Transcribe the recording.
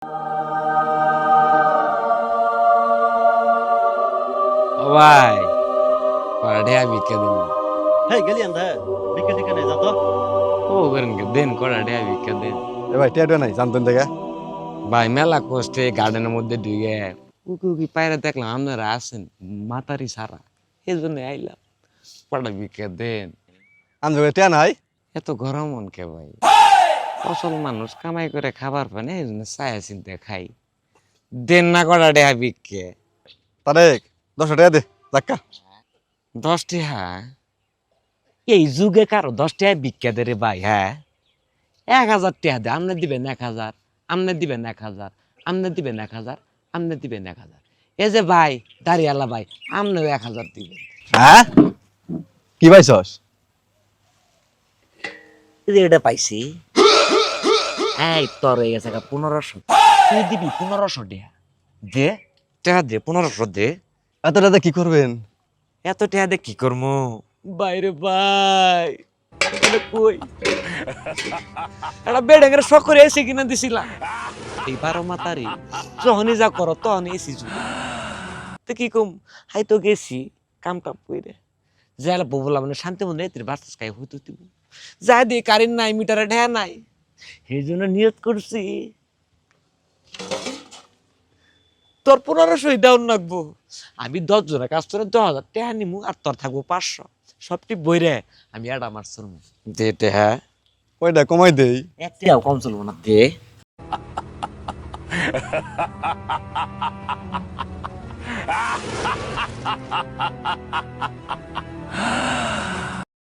ও ভাই কড়া ঢেয়া ভিক্ষা দেন না। হেই গেলি আন্দা বিকে টিকে নাই যা তো ও করেন কে দেন কড়া ঢেয়া ভিক্ষা দেন। এ ভাই টেটো নাই জানতেন থেকে ভাই মেলা কষ্টে গার্ডেনের মধ্যে ঢুকে উকি উকি পায়রা দেখলাম আপনারা আছেন মাতারি সারা এই জন্য আইলাম কড়া ভিক্ষা দেন। আন্দোলন টেয়া নাই। এত গরম মন কে ভাই অসল মানুষ কামাই করে খাবার পায় না এই জন্য চায়া চিনতে খাই দেন না কড়া ঢেয়া ভিক্ষে। তারেক 10 টাকা দে যাক্কা। 10 টাকা এই যুগে কারো 10 টাকা ভিক্ষা দে রে ভাই। হ্যাঁ 1000 টাকা দে আমনে দিবেন 1000 আমনে দিবেন 1000 আমনে দিবেন 1000 আমনে দিবেন 1000 এই যে ভাই দাঁড়িয়ালা ভাই আমনেও 1000 দিবেন। হ্যাঁ কি পাইছস? এই যে এটা পাইছি এই তোর হয়ে গেছে 1500 তুই দিবি 1500 টাকা দে টাকা দে 1500 দে। এত টাকা কি করবেন? এত টাকা দে কি করবো বাইরে ভাই কই একটা বেডেঙ্গের শখ করে এসে কিনা দিছিলাম এই 12 মাতারি যখনই যা করো তখনই এসি জুড়ে তো কি কম হাই তো গেছি কাম কাম করে যাইলে বলা মানে শান্তি মনে এতে বার্তাস খাই হইতে দিব যা দিয়ে কারেন্ট নাই মিটারে ঢেয়া নাই সেই জন্য নিয়ত করছি তোর 1500 দেওয়ার লাগবো আমি 10 জনের কাজ করে 10,000 টাকা নিমু আর তোর থাকবো 500 সবটি বইরে আমি এটা আমার চলবো দে হ্যাঁ ওইটা কমাই দেই। একটাও কম চলবো না দে